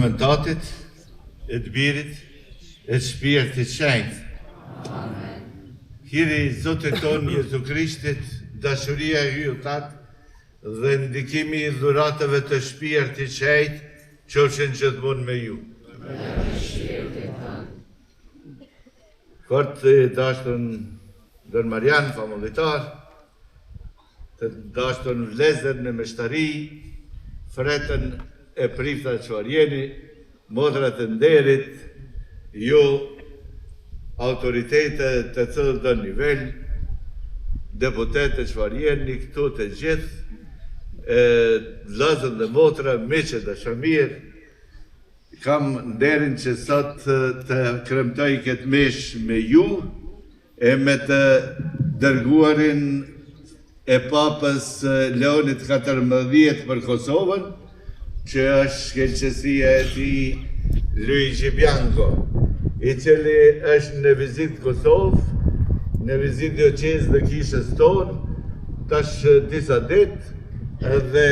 emrin Tatit, e të Birit, e të Shpirtit Shenjtë. Amen. Hiri Zotit tonë Jezu Krishtit, dashuria e hyjtat dhe ndikimi i dhuratave të Shpirtit Shenjtë qofshin gjithmonë me ju. Fort të dashtën Don Marian, famullitar, të dashtën vlezër në meshtari, fretën e prifta çfarë jeni, modrat e nderit, ju autoritete të cilët do nivel, deputete çfarë jeni, këtu të gjithë, vllazër dhe motra, miqë dhe shamirë, kam nderin që sot të kremtoj këtë mish me ju, e me të dërguarin e Papës Leonit 14 për Kosovën, që është shkelqësia e tij Luigi Bianco, i cili është në vizitë Kosovë, në vizitë dioqezë dhe kishës tonë, tash disa ditë, edhe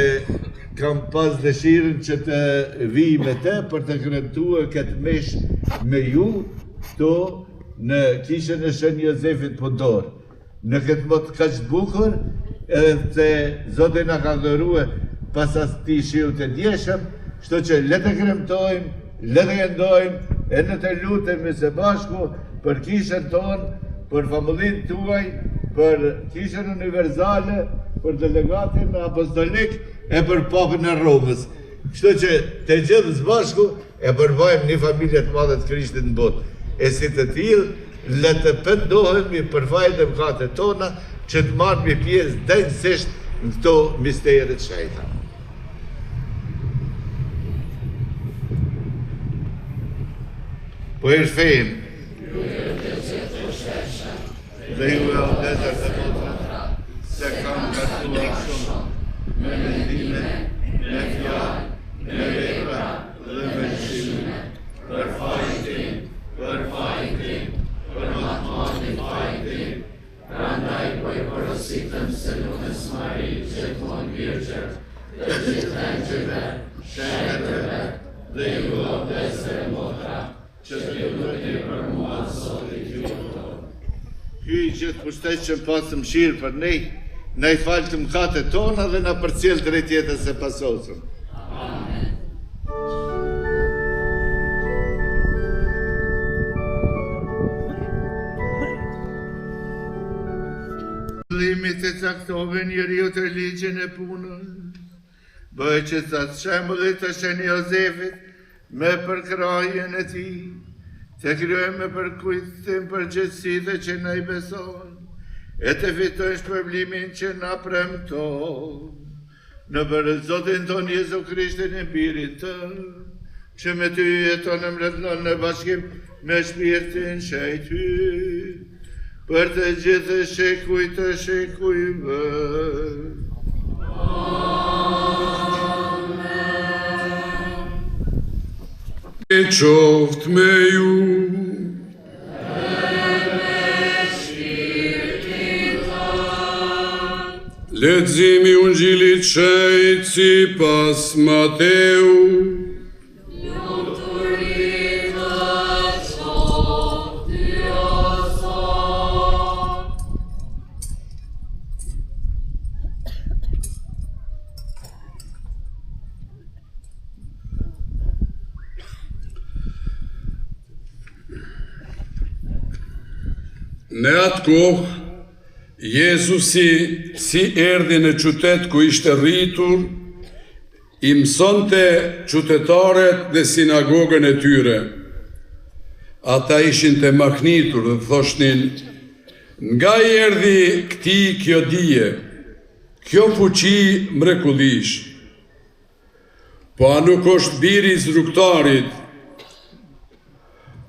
kam pas dëshirën që të vij me te për të kremtuar këtë mish me ju, këtu në kishën e Shën Jozefit Pondor. Në këtë mod kaq bukur, edhe se Zoti na ka dhëruar pas asaj shiu të djeshëm, kështu që le të kremtojmë, le të këndojmë, e ne të lutemi së bashku për kishën tonë, për familjen tuaj, për kishën universale, për delegatin apostolik e për Papën e Romës. Kështu që të gjithë së bashku e përbajmë një familje të madhe të Krishtit në botë. E si të tillë, le të pendohemi për fajin e mëkatet tona, që të marrim pjesë denjësisht në këto mistere të shenjta. Po shfejmë, dhe ju e vlezër dhe motra, se kam gatuar shumë, me mendime, me fjalë, me vepra dhe me lëshime, për fajin tim, për matmatin fajin tim, prandaj po i porositëm se lumes Mari, gjithmonë Virgjër, të gjithë engjëve, shenjtëve, dhe ju o vlezër e motra, që t'ju lutni për mua Zotit ju tonë. Hyj gjithë pushtet që pasëm shirë për ne, na i falë të mëkatet tona dhe na përcjell drejt jetës e pasosëm. Amen. Limit e caktove njeriu të ligjin e punën, bëj që sa shembullit të Shën Jozefit me përkrahjen e tij, të kryejmë për kujtim përgjegjësitë që na i beson, e të fitojmë shpërblimin që na premton, në për Zotin ton Jezu Krishtin e Birin tënë, që me ty jeton mbretëron në bashkim me Shpirtin Shenjtë, për të gjithë shekuj të shekujve. E qoftë me ju, leximi i Ungjillit shenjtë sipas Mateu. Në atë kohë, Jezusi si erdhi në qytet ku ishte rritur, i mësonte qytetarët dhe sinagogën e tyre. Ata ishin të mahnitur dhe thoshnin, nga i erdhi këti kjo dije, kjo fuqi mrekullish. Po a nuk është biri i zrugtarit,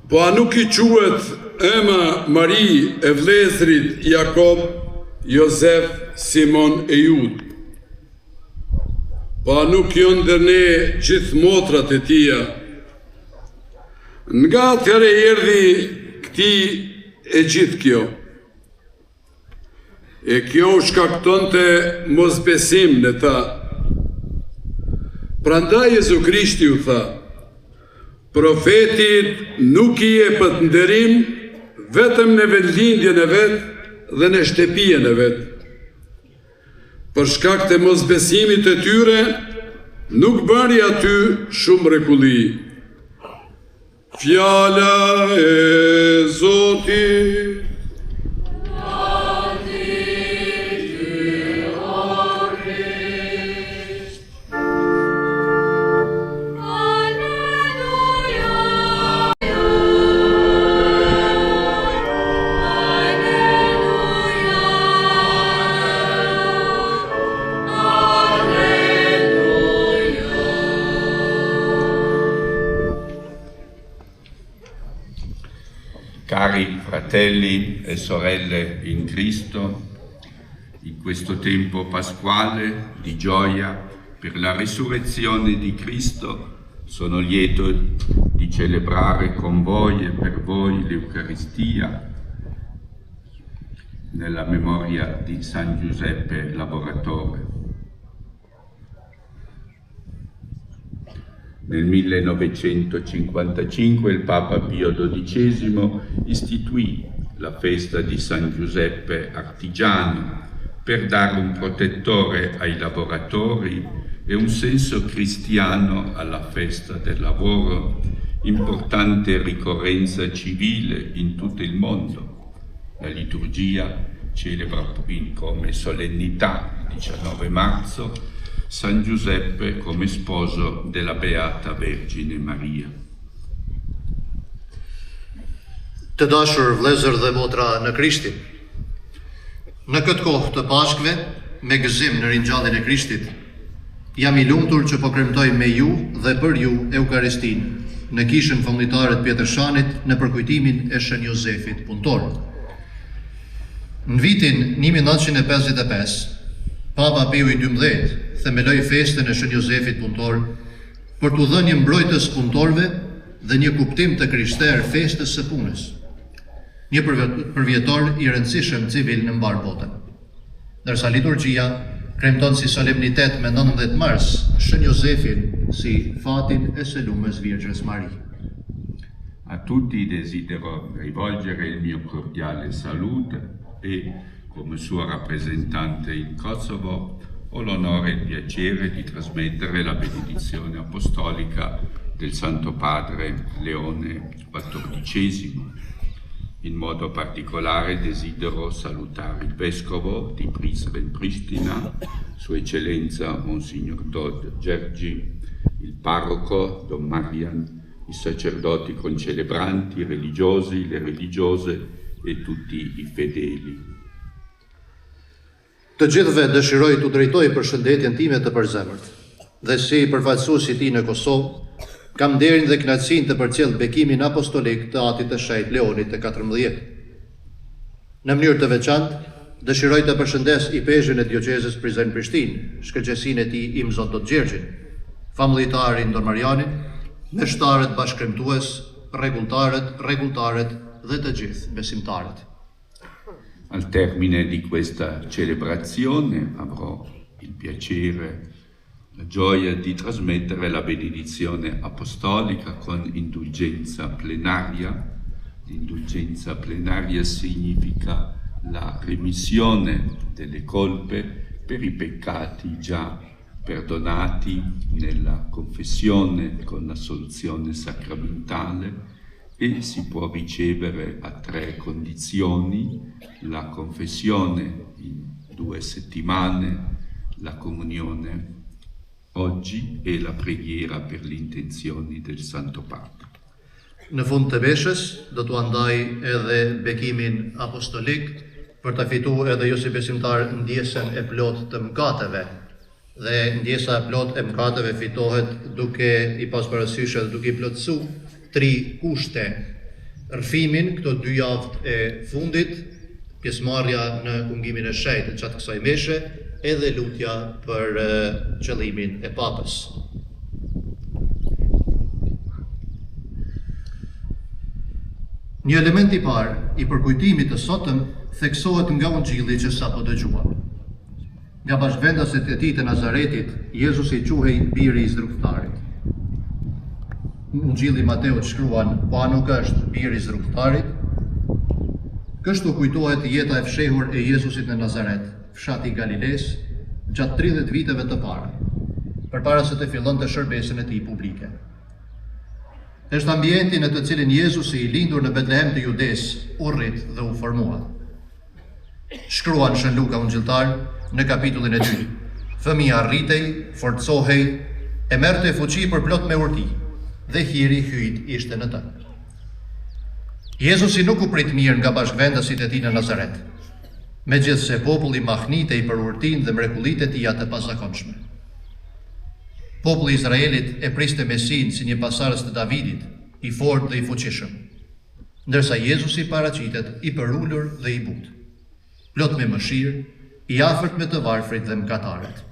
po a nuk i quhet ema Mari e vlezrit Jakob, Jozef, Simon e Jud. Po a nuk janë ndër ne gjithë motrat e tia? Nga atëherë erdhi këti e gjithë kjo. E kjo shkaktonte mosbesim në ta. Prandaj Jezu Krishti u tha, profetit nuk I jepet nderim vetëm në vendlindjen e vetë dhe në shtëpijen e vetë. Për shkak të mosbesimit të tyre, nuk bëri aty shumë mrekulli. Fjala e Zotit. Cari fratelli e sorelle in Cristo, in questo tempo pasquale di gioia per la risurrezione di Cristo, sono lieto di celebrare con voi e per voi l'Eucaristia nella memoria di San Giuseppe Lavoratore. Nel 1955 il Papa Pio XII istituì la festa di San Giuseppe Artigiano per dare un protettore ai lavoratori e un senso cristiano alla festa del lavoro, importante ricorrenza civile in tutto il mondo. La liturgia celebra come solennità il 19 marzo San Giuseppe come sposo della Beata Vergine Maria. Të dashur vëllezër dhe motra në Krishtin, në këtë kohë të Pashkëve, me gëzim në ringjalljen e Krishtit, jam I lumtur që po kremtoj me ju dhe për ju Eukaristinë në kishën fëmijëtare të Pjetërshanit në përkujtimin e Shën Jozefit punëtor. Në vitin 1955, Papa Pio XII themeloi festën e Shën Jozefit punëtor për t'u dhënë një mbrojtës punëtorëve dhe një kuptim të krishter festës së punës, një përvjetor I rëndësishëm civil në mbar botën. Ndërsa liturgjia kremton si solemnitet me 19 mars Shën Jozefin si fatin e së lumës Virgjës Mari. A tutti desidero rivolgere il mio cordiale saluto e come suo rappresentante in Kosovo ho l'onore e il piacere di trasmettere la benedizione apostolica del Santo Padre Leone XIV. In modo particolare desidero salutare il Vescovo di Pristina, Sua Eccellenza Monsignor Todd Gergi, il Parroco Don Marian, I sacerdoti concelebranti, I religiosi, le religiose e tutti I fedeli. Të gjithëve dëshiroj t'u drejtoj përshëndetjen time të përzemërt, dhe si përfaqësues I tij në Kosovë, kam nderin dhe kënaqësinë të përcjell bekimin apostolik të Atit të Shenjtë Leonit të 14. Në mënyrë të veçantë, dëshiroj të përshëndes I pezhin e dioqezës Prizren-Prishtinë, shkëlqësinë e tij Im Zot Dot Gjergjin, famulljtarin Don Marianin, meshtarët bashkëkremtues, rregulltarët dhe të gjithë besimtarët. Al termine di questa celebrazione avrò il piacere, la gioia di trasmettere la benedizione apostolica con indulgenza plenaria. L'indulgenza plenaria significa la remissione delle colpe per I peccati già perdonati nella confessione con l'assoluzione sacramentale e si può ricevere a 3 condizioni: la confessione in 2 settimane, la comunione oggi e la preghiera per le intenzioni del Santo Padre. Në fund të veshës do t'u andaj edhe bekimin apostolik për ta fituar edhe ju si besimtar ndjesën e plot të mëkateve. Dhe ndjesa e plot e mëkateve fitohet duke I pas parasysh dhe duke I plotësu 3 kushte: rrëfimin këto 2 javë e fundit, pjesëmarrja në kungimin e shenjtë gjatë kësaj meshe, edhe lutja për qëllimin e Papës. Një element I parë I përkujtimit të sotëm theksohet nga Ungjilli që sapo dëgjuam. Nga bashkëvendasit e tij të Nazaretit, Jezusi quhej biri I zdrugtarit. Ungjilli Mateut shkruan, pa nuk është biri i zrugtarit. Kështu kujtohet jeta e fshehur e Jezusit në Nazaret, fshati i Galiles, gjatë 30 viteve të para, përpara se të fillonte shërbesën e tij publike. Është ambienti në të cilin Jezusi i lindur në Betlehem të Judes u rrit dhe u formua. Shkruan Shën Luka ungjilltar në kapitullin e 2. Fëmia rritej, forcohej, e merrte fuqi për plot me urti, dhe hiri hyjt ishte në të. Jezusi nuk u prit mirë nga bashkëvendësit e tij në Nazaret, megjithse populli mahnitej për urtin dhe mrekullitë e tij të pazakonshme. Populli i Izraelit e priste Mesin si një pasardhës të Davidit, i fortë dhe i fuqishëm, ndërsa Jezusi paraqitet i përulur dhe i butë, plot me mëshirë, i afërt me të varfrit dhe mëkatarët.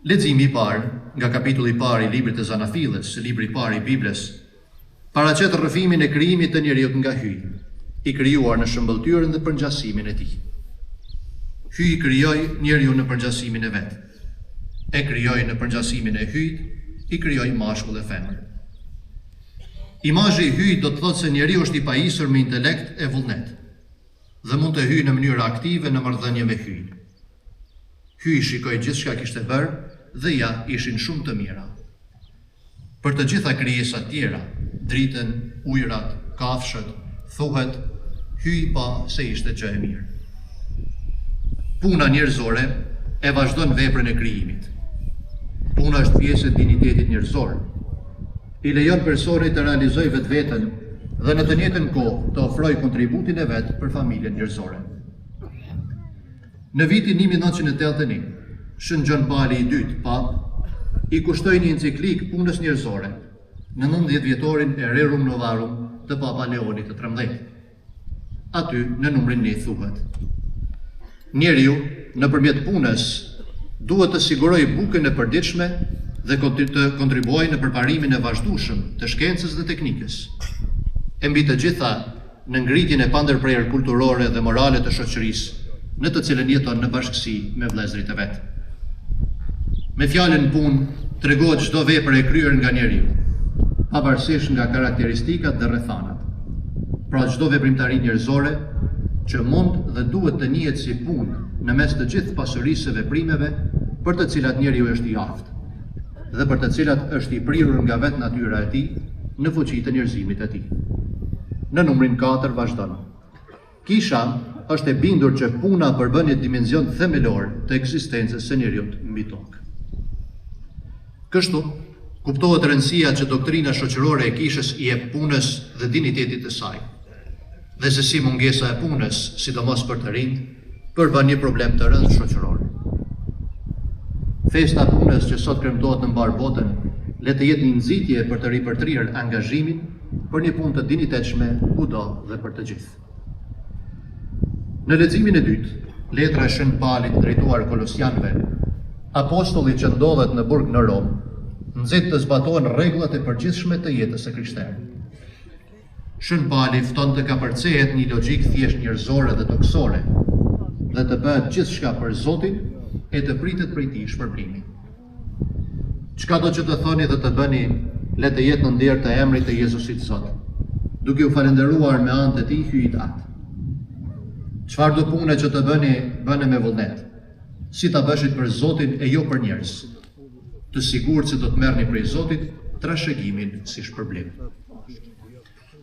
Leximi i parë nga kapitulli i parë i librit të Zanafilles, libri i parë i Biblës, paraqet rrëfimin e krijimit të njeriut nga hyj, i krijuar në shëmbëltyrën dhe përngjasimin e tij. Hyj krijoi njeriu në përngjasimin e vet. E krijoi në përngjasimin e hyjt, i krijoi mashkull dhe femër. Imazhi i hyjt do të thotë se njeriu është i pajisur me intelekt e vullnet dhe mund të hyjë në mënyrë aktive në marrëdhënie me hyjin. Hyj shikoi gjithçka kishte bërë dhe ja ishin shumë të mira. Për të gjitha krijesat tjera, dritën, ujërat, kafshët, thuhet, hyj pa se ishte gjë e mirë. Puna njerëzore e vazhdon veprën e krijimit. Puna është pjesë e dinitetit njerëzor. I lejon personit të realizojë vetveten dhe në të njëjtën kohë të ofrojë kontributin e vet për familjen njerëzore. Në vitin 1981, Shën Gjon Pali II, Pap, i kushtoi një enciklik punës njerëzore në 90 vjetorin e Rerum Novarum të Papa Leonit të 13. Aty në numrin 1 thuhet: njeriu nëpërmjet punës duhet të sigurojë bukën e përditshme dhe të kontribuojë në përparimin e vazhdueshëm të shkencës dhe teknikës. E mbi të gjitha në ngritjen e pandërprerë kulturore dhe morale të shoqërisë, në të cilën jeton në bashkësi me vëllezërit e vet. Me fjalën punë tregohet çdo vepër e kryer nga njeriu, pavarësisht nga karakteristikat dhe rrethanat. Pra çdo veprimtari njerëzore që mund dhe duhet të njihet si punë në mes të gjithë pasurisë së veprimeve për të cilat njeriu është i aftë dhe për të cilat është i prirur nga vetë natyra e tij në fuqitë të njerëzimit e tij. Në numrin 4 vazhdon: kisha është e bindur që puna përbën një dimension themelor të ekzistencës së njeriut mbi tokë. Kështu, kuptohet rëndësia që doktrina shoqërore e kishës i jep punës dhe dinitetit të saj, dhe se si mungesa e punës, sidomos për të rinjt, përbën një problem të rëndë shoqëror. Festa punës që sot kremtohet në mbar botën, le të jetë një nxitje për të ripërtrirë angazhimin për një punë të dinitetshme kudo dhe për të gjithë. Në leximin e dytë, letra e Shën Palit drejtuar Kolosianëve, apostulli që ndodhet në burg në Rom, nxit të zbatohen rregullat e përgjithshme të jetës së krishterë. Shën Pali fton të kapërcehet një logjik thjesht njerëzore dhe toksore, dhe të bëhet gjithçka për Zotin e të pritet prej tij shpërblimi. Çka do që të thoni dhe të bëni, le të jetë në nder të emrit të Jezusit Zot, duke u falendëruar me anë të tij hyjit atë. Çfarë do pune që të bëni, bëne me vullnet, si ta bëshit për Zotin e jo për njerëz, të sigurt se do të merrni prej Zotit trashëgimin si shpërblim.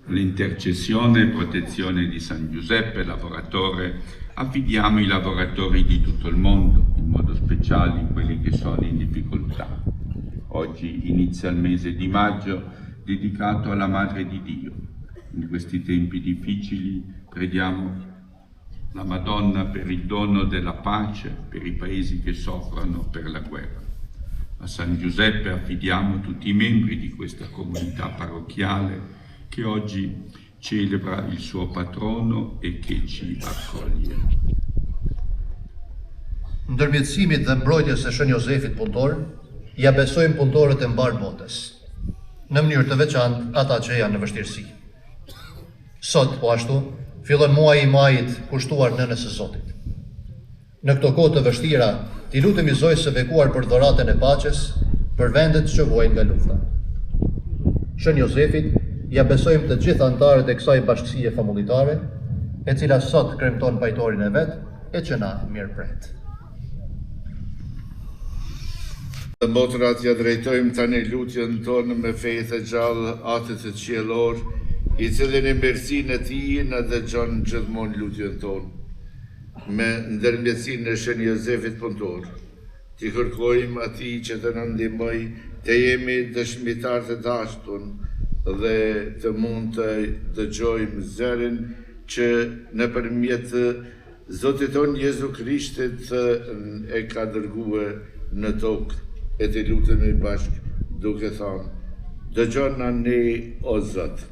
L'intercessione e protezione di San Giuseppe, lavoratore, affidiamo i lavoratori di tutto il mondo, in modo speciale quelli che sono in difficoltà. Oggi inizia il mese di maggio dedicato alla Madre di Dio. In questi tempi difficili preghiamo la Madonna per il dono della pace per i paesi che soffrono per la guerra. A San Giuseppe affidiamo tutti i membri di questa comunità parrocchiale che oggi celebra il suo patrono e che ci accoglie. Ndërmjetësimit dhe mbrojtjes së Shën Jozefit punëtor, ja besojmë punëtorët e mbar botës, në mënyrë të veçantë ata që janë në vështirësi. Sot, po ashtu, fillon muaji i majit kushtuar nënës së Zotit. Në këto kohë të vështira, t'i lutemi Zojës së bekuar për dhuratën e paqes, për vendet që vuajnë nga lufta. Shën Jozefit, ja besojmë të gjithë anëtarët e kësaj bashkësie famulitare, e cila sot kremton pajtorin e vet, e që na mirëpret. Të motrat ja drejtojmë tani lutjen tonë me fejë të gjallë Atit të qiellor, i cilin e mirësinë e tij na dëgjon gjithmonë lutjen tonë. Me ndërmjetësinë e Shën Jozefit Punëtor, t'i kërkojmë atij që të na ndihmoj të jemi dëshmitar të dashur dhe të mund të dëgjojmë zërin që nëpërmjet Zotit tonë Jezu Krishtit e ka dërguar në tokë, e të lutemi bashkë duke thënë: dëgjona ne o Zot.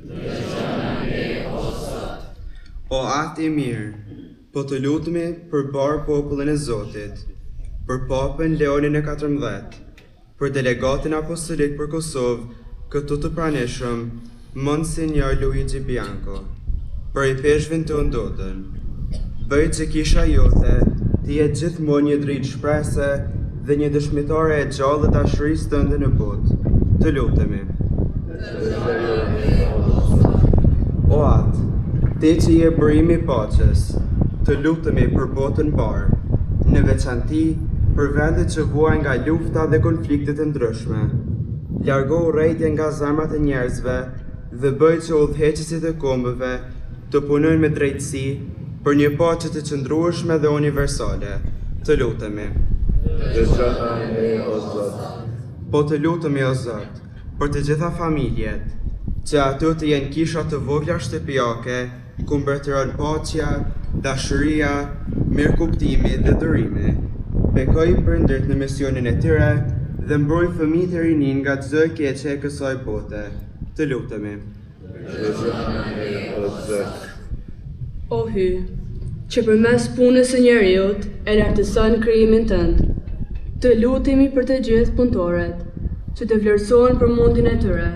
Dëgjona ne o Zot. O Atë i mirë, po të lutemi për barë popullin e Zotit, për Papën Leonin e 14, për delegatin apostolik për Kosovë, këtu të pranishëm, Monsignor Luigi Bianco, për i peshvin të ndodën. Bëj që kisha jote të jetë gjithmonë një dritë shprese dhe një dëshmitare e gjallë dashurisë tënde në botë. Të lutemi. O Atë, ti që je bërimi i paqes, të lutemi për botën parë, në veçanti për vendet që vuajnë nga lufta dhe konfliktet e ndryshme. Largo urrejtje nga zemrat e njerëzve dhe bëj që udhëheqësit e kombëve të punojnë me drejtësi për një paqe të qëndrueshme dhe universale. Të lutemi. Dëgjona ne o Zot. Po të lutemi o Zot, për të gjitha familjet, që ato të jenë kisha të vogla shtëpiake, ku mbretëron paqja, dashuria, mirëkuptimi dhe durimi. Bekoj prindërit në misionin e tyre dhe mbroj fëmijët e rinin nga çdo e keqe e kësaj bote. Të lutemi. Dëgjona ne o Zot. O Hy, që përmes punës së njeriut e lartëson krijimin tënd, të lutemi për të gjithë punëtorët, që të vlerësohen për mundin e tyre,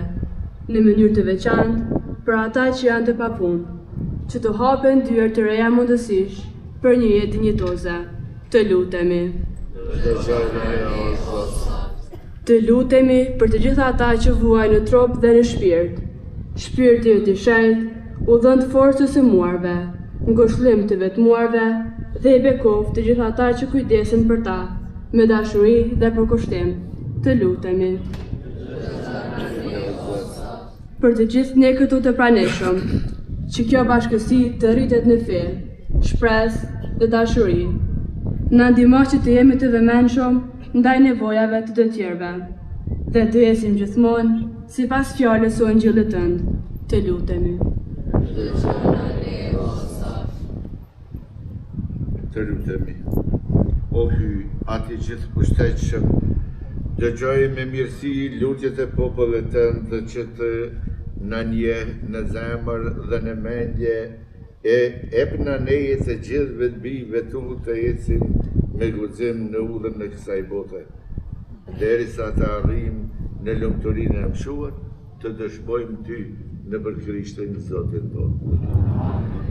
në mënyrë të veçantë për ata që janë të papunë, që të hapen dyert të reja mundësish për një jetë dinjitoze. Të lutemi. Dëgjona ne o Zot. Të lutemi për të gjitha ata që vuajnë në trup dhe në shpirt. Shpirti i shenjtë u dhënë forcës së muarve, ngushëllim të vetmuarve dhe i bekov të gjitha ata që kujdesen për ta, me dashuri dhe për kushtim. Të lutemi. Për të gjithë ne këtu të pranishëm, që kjo bashkësi të rritet në fe, shpresë dhe dashuri. Na ndihmo që të jemi të vëmendshëm ndaj nevojave të të tjerëve dhe të esim gjithmonë sipas fjalës së Ungjillit tënd. Të lutemi. Të lutemi. O Hy, Ati gjithë pushtetshëm, dëgjoj me mirësi lutjet e popullit tënd që të na njeh në zemër dhe në mendje, e epna neje të gjithëve të bijve tu të ecim me guxim në udhën në kësaj bote, derisa të arrijmë në lumturinë e mshuar, të dëshmojmë ty në për Krishtin Zotin tonë.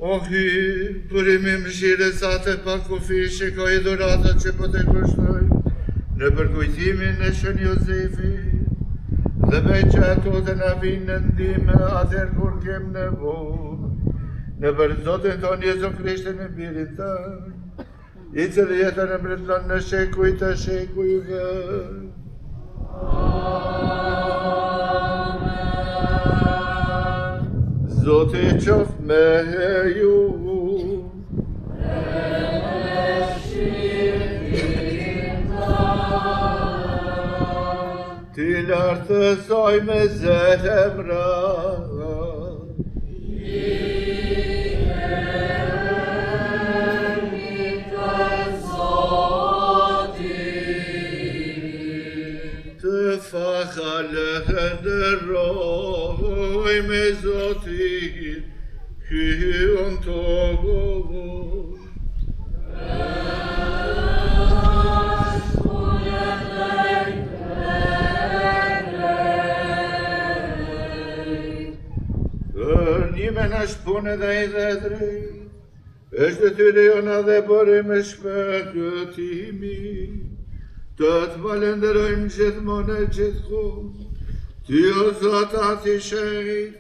O hy, burimi mëshire sa të pakufishe ka i dhuratat që po të kushtoj në përkujtimin e Shën Jozefi dhe bëj që ato të na vinë në ndime atër kur kem nevojë në për Zotin ton Jezu Krishtin e birin tën, i cili jetën e mbretëron në shekuj të shekujve. Zoti qoftë me ju. Ti lartësoj me zemra. Fakalëndëroj me Zotin, hyon togoj. Një në shpune dhe i dhe drejt, është të tyre jona dhe bërim e shpëtimi, të të falenderojmë gjithmonë e gjithkohë, ty o Zot ati shejt,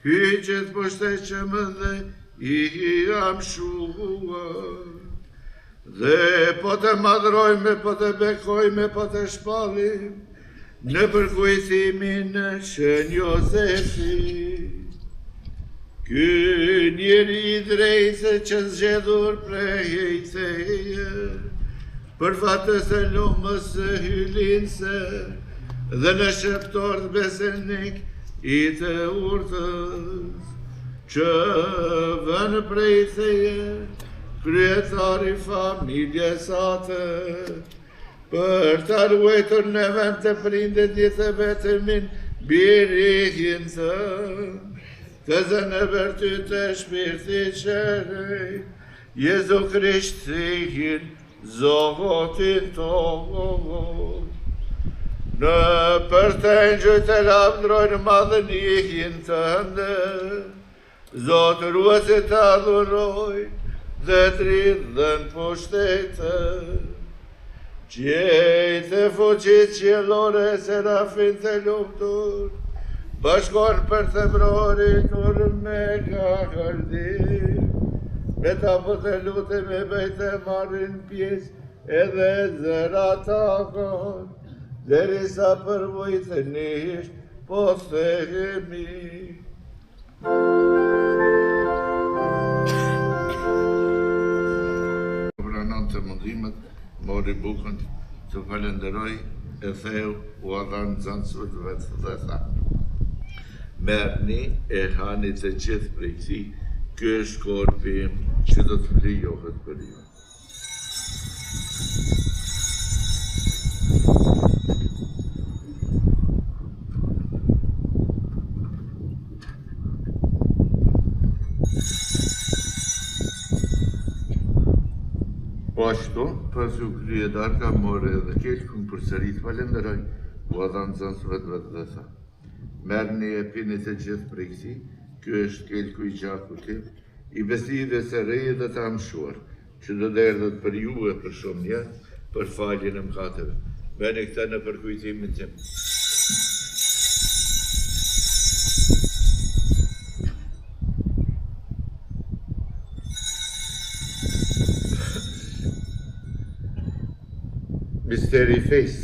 hy gjithë poshteqëm dhe i jam shuar. Dhe po të madhrojme, po të bekojme, po të shpallim, në përkujtimin e Shën Jozefi. Ky njeri i drejtë që zgjedhur prej e teje, për fatës e lumës e hylinse, dhe në sheptor të besenik i të urtës, që vënë prej teje, kryetari familjes atë, për të ruajtur në vend të prindet një të vetëmin birihin të, të zënë vërtyt e shpirti qerej, Jezu Krishtin, Zotin tonë. Në për të ngjëjt e lavdrojnë madhënihin tënde, Zotë ruese të adhuroj dhe të rridhen pushtete. Gjejtë e fuqit qiellore serafin të lumtur, bashkon për themroritur me kakëllim, me ta po të lutem e bejtë e marrin pjesë edhe zëra takon, derisa përvojtënisht po themi. Pranon të mundimet, mori bukën të falenderoj e theu u adhan zansut vetë dhe tha. Merrni e hani të gjithë prej këtij, ky është korpi im që do të lejohet për ju. Po ashtu, pas u krye darka, more edhe kelkun përsërit falenderoj, u adhan zansëvet vetë dhe tha. Merrni e pini të gjithë prej këtij, ky është kelku i gjakut tim, i besides së reje dhe të amshuar, që do derdhet për ju e për shumë jetë, për faljen e mëkateve. Bëni këtë në përkujtimin tim. Misteri i fesë.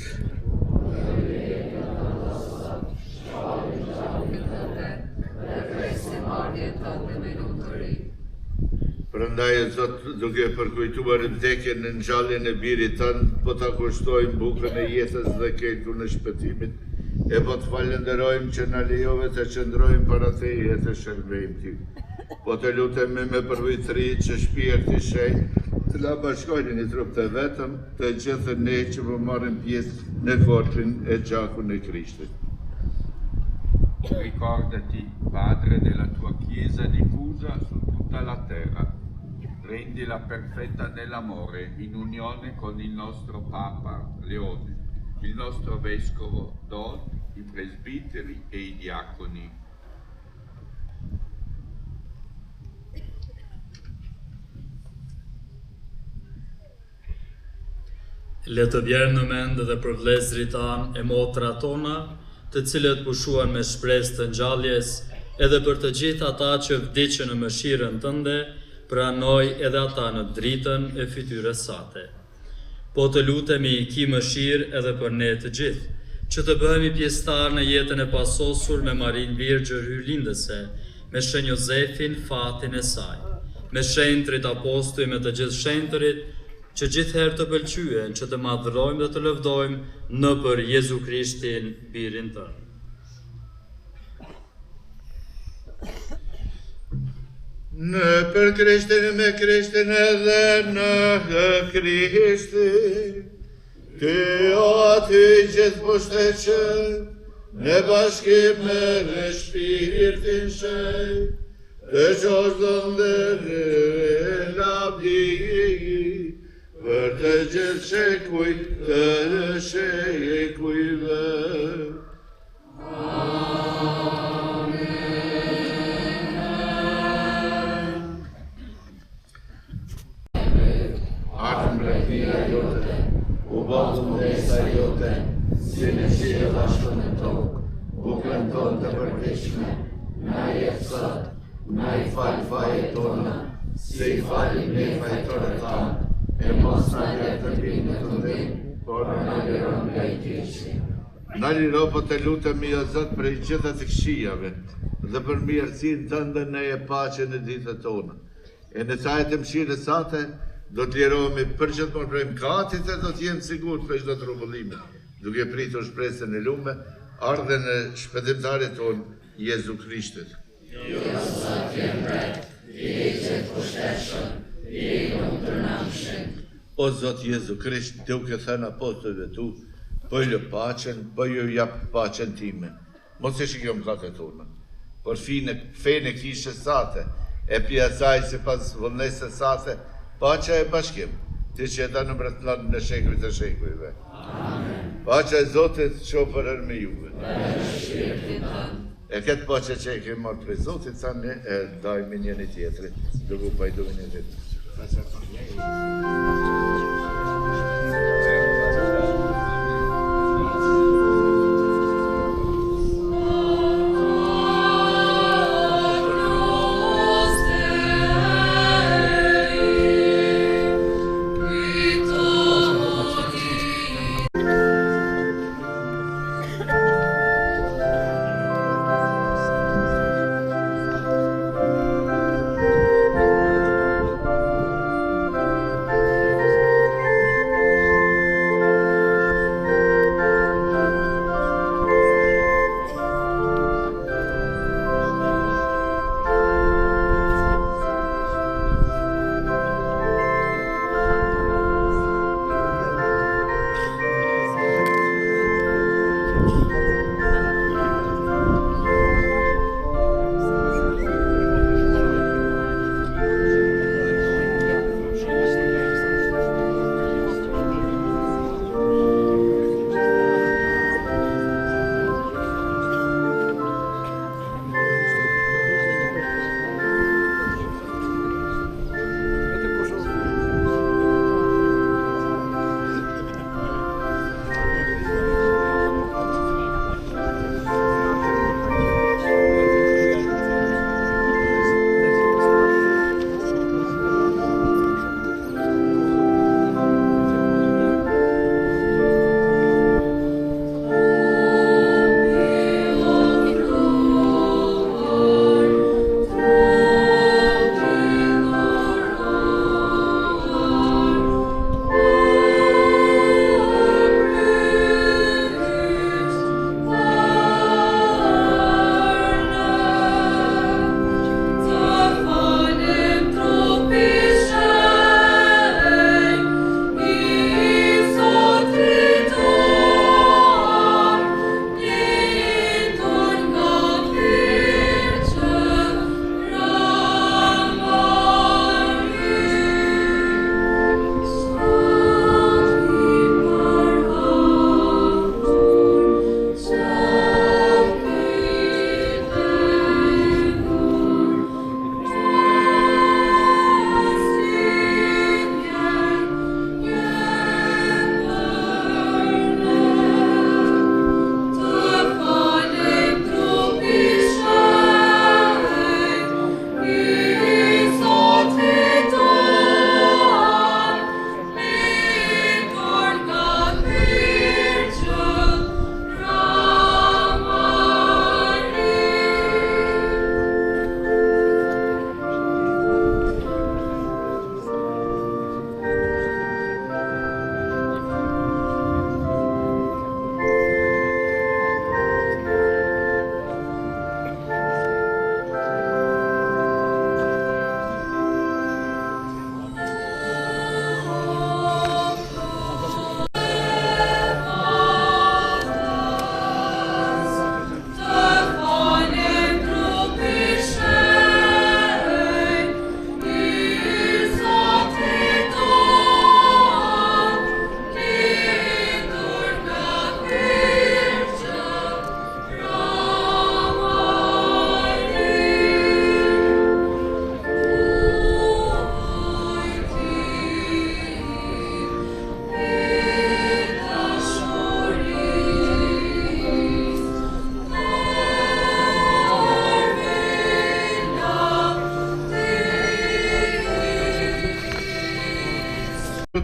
Prandaj e Zot, duke përkujtuar vdekjen në ngjalljen e birit tënd, po ta kushtojmë bukën e jetës dhe kelkun e shpëtimit, e po të falenderojmë që na lejove të qëndrojmë para teje të shërbejmë ty. Po të lutemi me përvojtëri që shpirti i shenjtë të la bashkojnë një trup të vetëm të gjithë ne që po marrim pjesë në korpin e gjakun e Krishtit. Ricordati, Padre, della tua Chiesa diffusa su tutta la terra. Rendila perfetta nell'amore, in unione con il nostro Papa Leone, il nostro Vescovo Don, i presbiteri e i diaconi. Le të vjerë në mend edhe për vlezrit tanë e motra tona, të cilët pushuan me shpresë të ngjalljes, edhe për të gjithë ata që vdiqën në mëshirën tënde, pranoj edhe ata në dritën e fytyrës sate. Po të lutemi ki mëshirë edhe për ne të gjithë, që të bëhemi pjesëtar në jetën e pasosur me Marin Virgjër hyrlindëse, me Shenj Jozefin fatin e saj, me shenjtrit apostuj me të gjithë shenjtërit, që gjithherë të pëlqyen që të madhrojmë dhe të lëvdojmë në për Jezu Krishtin, birin tënë. Në për Krishtin, me Krishtin edhe në Krishtin, ty o aty gjithë pushteqën, në bashkim me shpirtin shej, të qosh dhëndër labdi, për të gjithë shekuj të shekujve. Ardhë mbretëria jote, u bodhëm dhe sa jote, si në qiell ashtu në tokë, bukën tonë të përgjithshme, na jep sot, na i fal fajet tona, si i falim ne fajtorët tanë, e mos na lër të bimë të ndim, por na liron nga i keqi. Na liro, po të lutemi o Zot për gjitha të këqijave, dhe për mirësinë tënde ne e paqen në ditët tona. E në cajet e mëshirës sate, do të lirohemi përgjithmonë prej mëkatit dhe do të jemi sigurt për çdo trembullim, duke pritur shpresën e lume, ardhen e shpëtimtarit ton Jezu Krishtit. Ju Zot je mbret, i gjithë pushtetshëm, i lumturnamshëm. O Zot Jezu Krisht, duke thënë apostujve tu, po ju paqen, po ju jap paqen time. Mos e shikoj mëkatet tona, por fenë e kishës sate, e pjasaj si pas vullnesës sate, paqja e bashkim, ti që jeta në mbretërinë në shekujt e shekujve. Amen. Paqja e Zotit qofër me juve. E këtë paqja që e kemi marrë prej Zotit, sa ne e dajmë njëri tjetrit, duke u pajtuar një tjetrit.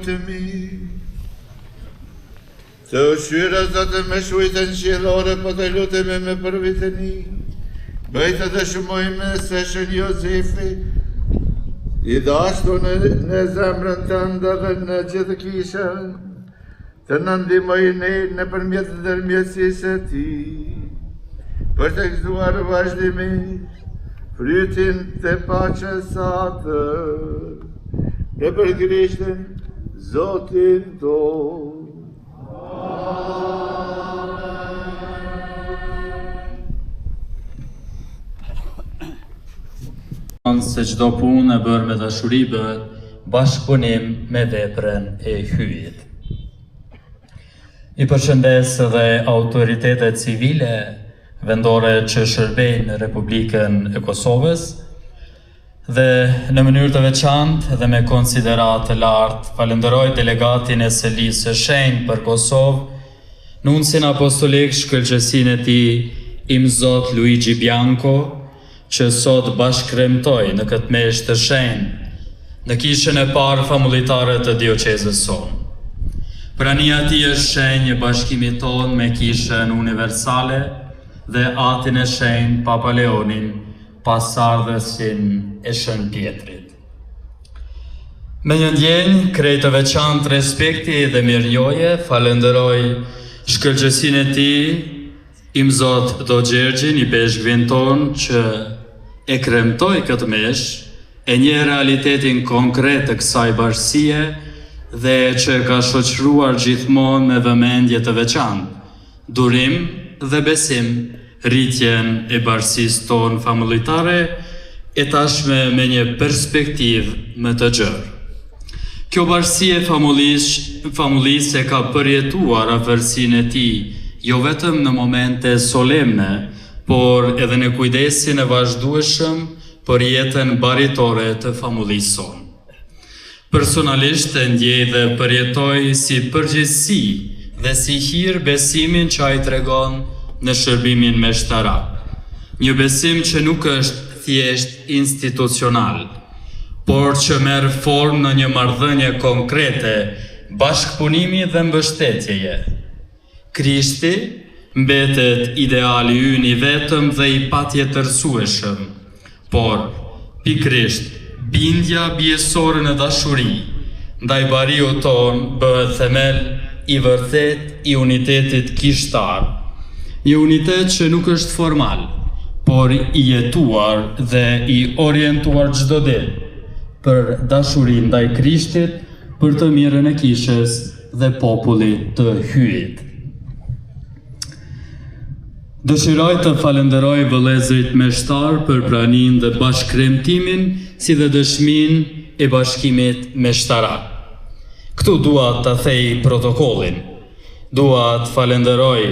lutemi. Të ushqyra Zotë me shujtën qiellore, po të lutemi me përviteni. Bëjtë të shumojme se shën Jozefi, i dashtu në zemrën tënde dhe në gjithë kishën, të në ndihmojnë në përmjet ndërmjetësisë e ti, për të gëzuar vazhdimisht frytin të paqes atë, e për Krishtin Zotin tonë. Se çdo punë e bërë me dashuri bëhet bashkëpunim me veprën e hyjit. I përshëndes dhe autoritetet civile vendore që shërbejnë në Republikën e Kosovës dhe në mënyrë të veçantë dhe me konsiderat të lartë falenderoj delegatin e Selisë së Shenjtë për Kosovë, nunsin apostolik shkëlqësinë e tij Imzot Luigi Bianco, që sot bashkëremtoj në këtë meshë të shenjtë në kishën e parë famulitare të dioqezës sonë. Prania e tij është shenjë e bashkimit tonë me kishën universale dhe atin e shenjtë Papa Leonin, pasardhësin e Shën Pietrit. Me një ndjenjë krejt të veçantë respekti dhe mirënjohje, falenderoj shkëlqësinë e tij Imzot Do Gjergjin, i peshkvin tonë që e kremtoj këtë meshë, e një realitetin konkret të kësaj bashkësie dhe që ka shoqëruar gjithmonë me vëmendje të veçantë, durim dhe besim rritjen e bashkësisë tonë famulitare, e tashme me një perspektivë më të gjerë. Kjo bashkësie famullisë e ka përjetuar afërsinë e tij, jo vetëm në momente solemne, por edhe në kujdesin e vazhdueshëm për jetën baritore të famullisë sonë. Personalisht e ndjej dhe përjetoj si përgjegjësi dhe si hir besimin që ai tregon në shërbimin meshtarak. Një besim që nuk është thjesht institucional, por që merr formë në një marrëdhënie konkrete, bashkëpunimi dhe mbështetjeje. Krishti mbetet ideali ynë i vetëm dhe i patjetërsueshëm, por pikërisht bindja bjesore në dashuri ndaj bariu ton bëhet themel i vërtet i unitetit kishtar. Një unitet që nuk është formal, por i jetuar dhe i orientuar çdo ditë për dashuri ndaj Krishtit, për të mirën e kishës dhe popullit të hyjit. Dëshiroj të falenderoj vëllezërit meshtar për praninë dhe bashkëkremtimin, si dhe dëshminë e bashkimit meshtarak. Këtu dua të thej protokollin. Dua të falenderoj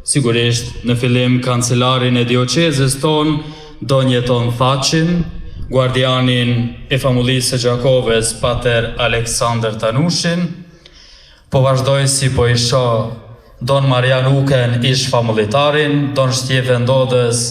sigurisht në fillim kancelarin e dioqezës tonë, Donjeton Thaqin, guardianin e famullisë së Gjakoves, Pater Aleksandr Tanushin, po vazhdoj si po i shoh Don Marian Uken, ish famulitarin, Don Shtjefen Dodës,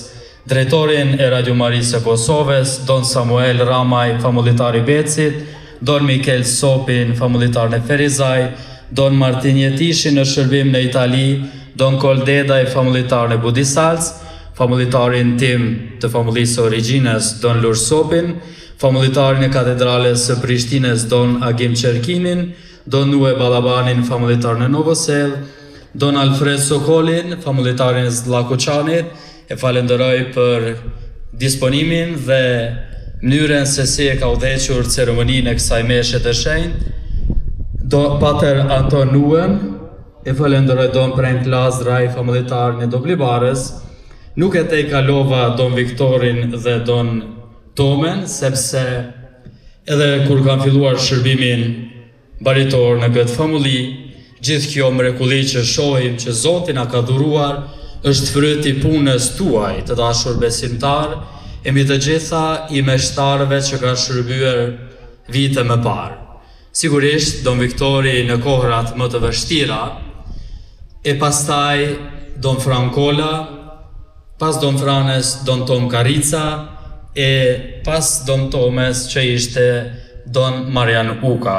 drejtorin e Radio Marisë e Kosovës, Don Samuel Ramaj, famulitari Becit, Don Mikel Sopin, famulitarin e Ferizaj, Don Martin Jetishin në shërbim në Itali, Don Koldedaj, famulitarin e Budisals, famulitarin tim të famullisë Origjinës, Don Lur Sopin, famulitarin e Katedrales së Prishtinës, Don Agim Qerkinin, Don Nue Balabanin, famulitarin e Novosel, Don Alfred Sokolin, famulitarin e Zllakuçanit, e falenderoj për disponimin dhe mënyrën se si e ka udhëhequr ceremoninë e kësaj meshe të shenjtë. Pater Anton Nuen, e falenderoj Don Prenk Lazdraj, famulitarin e Doblibarës. Nuk e te kalova Don Viktorin dhe Don Tomen, sepse edhe kur kam filluar shërbimin baritor në këtë famulli, gjithë kjo mrekulli që shohim që Zoti na ka dhuruar është fryti i punës tuaj, të dashur besimtar, e mbi të gjitha i meshtarëve që ka shërbyer vite më parë. Sigurisht Don Viktori në kohrat më të vështira, e pastaj Don Frankola, pas Don Franes Don Tom Karica, e pas Don Tomes që ishte Don Marian Uka.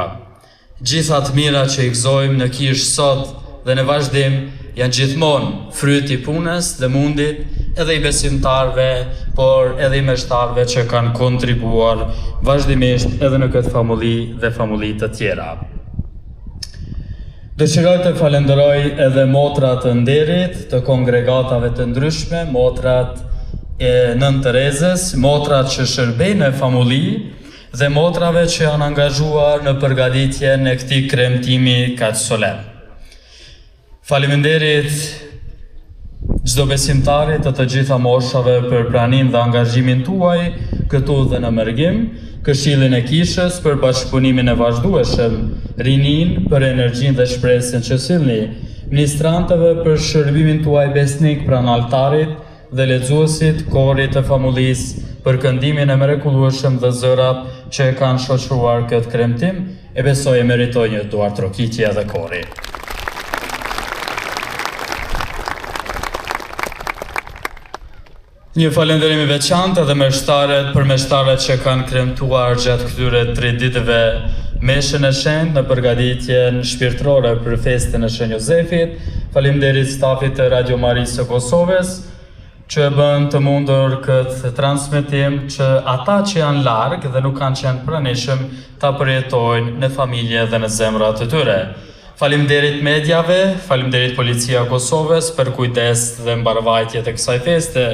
Gjitha të mira që i gëzojmë në kish sot dhe në vazhdim janë gjithmonë fryti i punës dhe mundit edhe i besimtarve, por edhe i meshtarve që kanë kontribuar vazhdimisht edhe në këtë famulli dhe famulli të tjera. Dëshiroj të falenderoj edhe motrat të nderit të kongregatave të ndryshme, motrat e Nën Terezës, motrat që shërbejnë në famulli dhe motrave që janë angazhuar në përgatitjen e këtij kremtimi kaq solen. Faleminderit çdo besimtarit të gjitha moshave për pranimin dhe angazhimin tuaj këtu dhe në Mërgim, Këshillin e Kishës për bashkëpunimin e vazhdueshëm, rinin për energjinë dhe shpresën që sillni, ministrantëve për shërbimin tuaj besnik pranë altarit dhe lexuesit korit të famullisë për këndimin e mrekullueshëm dhe zërat që e kanë shoqëruar këtë kremtim, e besoj e meritoj një duar trokitje edhe kori. Një falenderim i veçantë edhe për meshtarët që kanë kremtuar gjatë këtyre 3 ditëve meshën e shenjtë në përgatitjen shpirtërore për festën e Shën Jozefit. Faleminderit stafit të Radio Marisë së Kosovës që bën të mundur këtë transmetim që ata që janë larg dhe nuk kanë qenë pranishëm ta përjetojnë në familje dhe në zemrat të tyre. Faleminderit mediave, faleminderit Policia e Kosovës për kujdes dhe mbarvajtje të kësaj feste.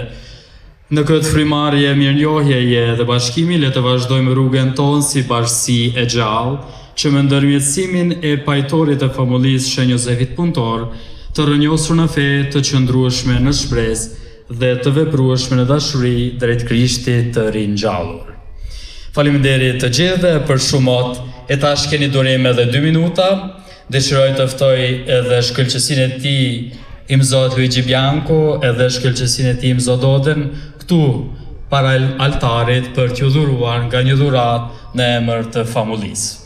Në këtë frimarje mirënjohjeje dhe bashkimi le të vazhdojmë rrugën tonë si bashkësi e gjallë që me ndërmjetësimin e pajtorit të famullisë Shën Jozefit Punëtor të rrënjosur në fe të qëndrueshme në shpresë dhe të veprueshme në dashuri drejt Krishtit të ringjallur. Faleminderit të gjithëve për shumot, e tash keni durim edhe 2 minuta. Dëshiroj të ftoj edhe shkëlqësinë e tij Imzot Luigi Bianco edhe shkëlqësinë e tij Imzot Doden këtu para altarit për t'ju dhuruar nga një dhuratë në emër të famullisë.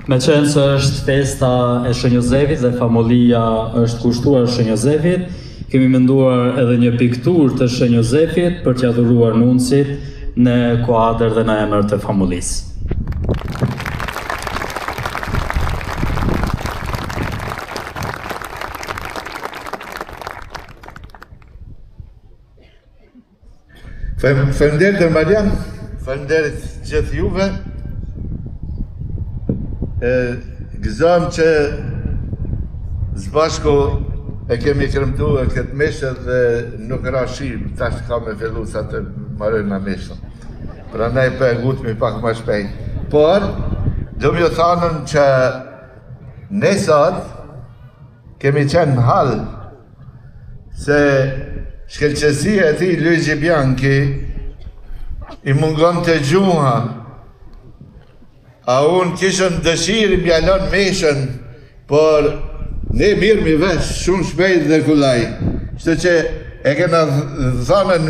Me qenë se është festa e Shën Jozefit dhe famullia është kushtuar Shën Jozefit, kemi menduar edhe një pikturë të Shën Jozefit për t'ia dhuruar nuncit në kuadër dhe në emër të famullisë. Faleminderit Marian, faleminderit gjithë juve. Gëzojmë që zbashku e kemi kremtuar këtë meshë dhe nuk ra shi, tash ka me fillu sa të marrën në meshën. Pra ne për e gutëmi pak më shpejt. Por, do më thanën që ne sot kemi qenë në halë se shkelqësia e ti Luigi Bianchi i mungon të gjuha. A unë kishën dëshirë mjalon meshën, por ne mirë mi vesh shumë shpejt dhe kullaj. Shtë që e kena thanën,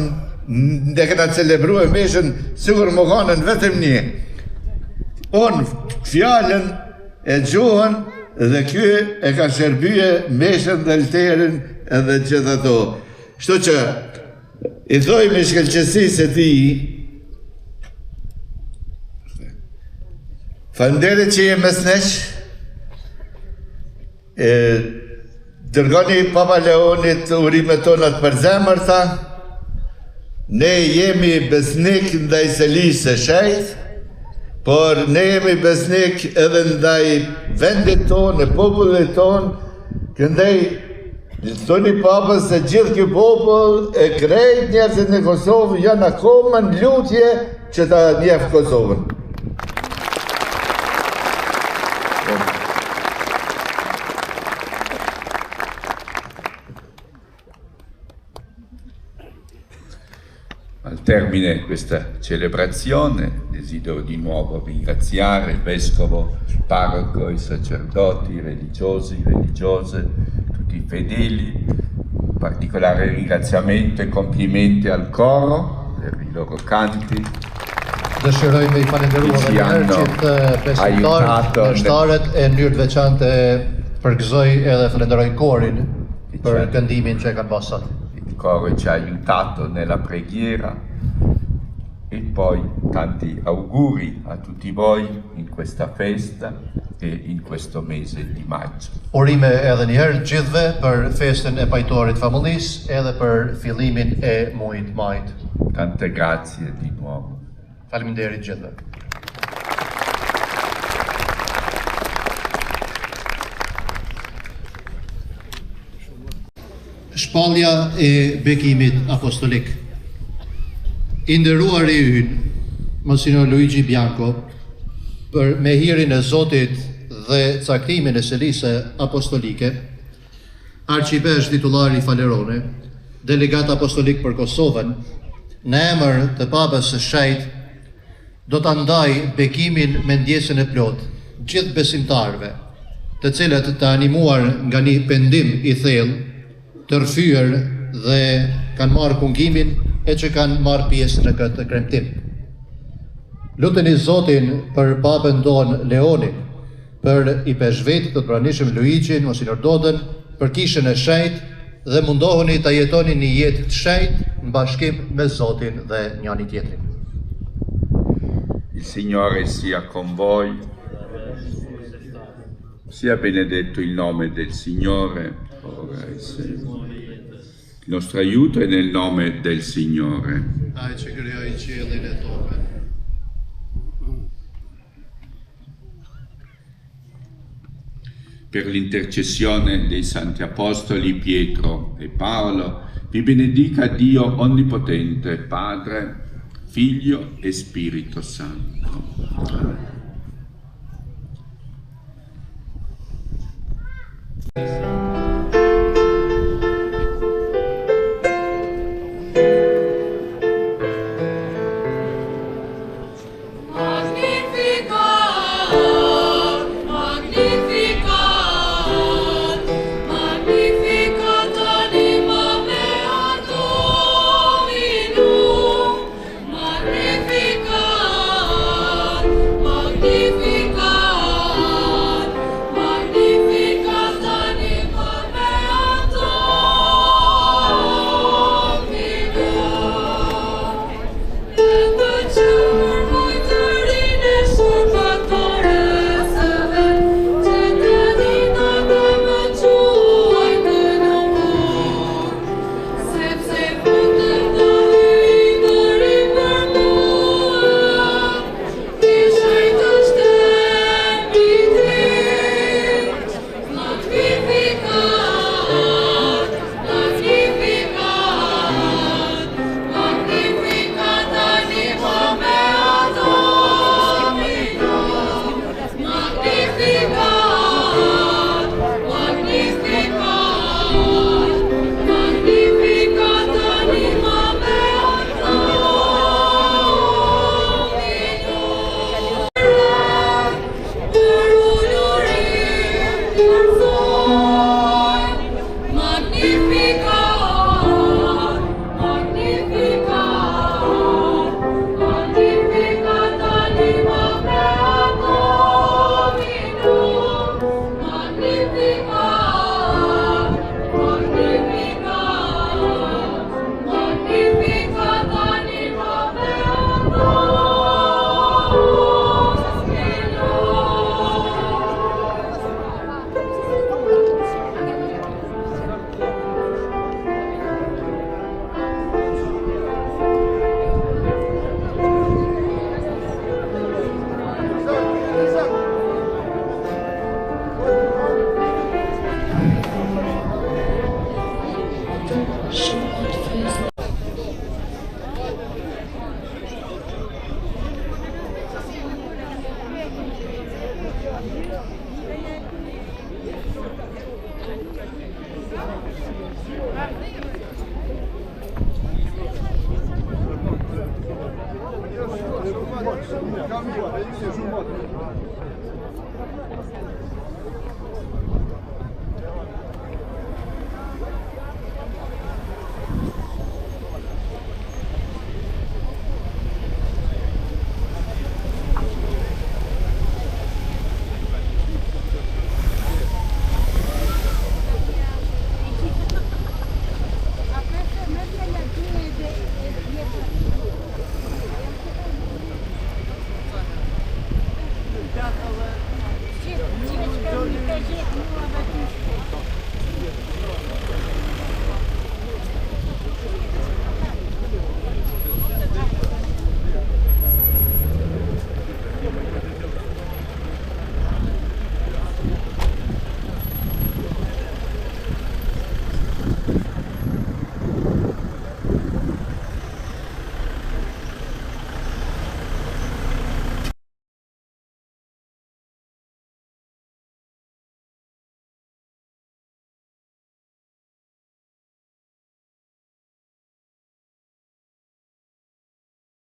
e kena celebru e meshën, sigur më kanën vetëm një. Unë fjallën e gjuhën dhe kjo e ka shërbyje meshën dhe lterin edhe gjithë ato. Shtë që i thojmë i shkëlqësisë e ti, faleminderit që je mes nesh, dërgoni Papa Leonit urimet tonat për zemërta, ne jemi besnik ndaj selisë së shenjtë, por ne jemi besnik edhe ndaj vendit tonë, e popullit tonë, këndaj thoni Papës se gjithë ky popull e krejt njerëzit në Kosovë janë akoma në lutje që ta njeh Kosovën. Al termine questa celebrazione desidero di nuovo ringraziare il Vescovo, il Parroco, i sacerdoti, i religiosi, religiose, tutti i fedeli Un particolare ringraziamento e complimenti al coro per i loro canti. Dëshiroj me I falenderua edhe një herë gjithë besimtarët, vështarët e në mënyrë të veçantë përgëzoj edhe falenderoj korin për këndimin që e kanë pasur sot. Il coro ci ha aiutato nella preghiera e poi tanti auguri a tutti voi in questa festa e in questo mese di maggio. Urime edhe një herë gjithëve për festën e pajtorit familjes edhe për fillimin e muajit majit. Tante grazie di nuovo. Faleminderit gjithëve. Shpallja e bekimit apostolik. I nderuari ynë, Monsignor Luigi Bianco, për me hirin e Zotit dhe caktimin e selisë apostolike, arkivesh titullari Falerone, delegat apostolik për Kosovën, në emër të Papës së Shenjtë, do ta ndaj bekimin me ndjesën e plotë gjithë besimtarëve, të cilët të animuar nga një pendim I thellë, të rrëfyer dhe kanë marrë kungimin e që kanë marrë pjesë në këtë kremtim. Luteni Zotin për Papën ton Leonin, për I peshvetit të pranishëm Luigjin, Monsignor Dodën, për kishën e shenjtë dhe mundohuni ta jetoni një jetë të shenjtë në bashkim me Zotin dhe njëri tjetrin. Il Signore sia con voi, sia benedetto il nome del Signore, ora e sempre. Il nostro aiuto è nel nome del Signore. Ai që krijoi qiellin e tokën. Per l'intercessione dei Santi Apostoli Pietro e Paolo, vi benedica Dio Onnipotente, Padre, Figlio e Spirito Santo.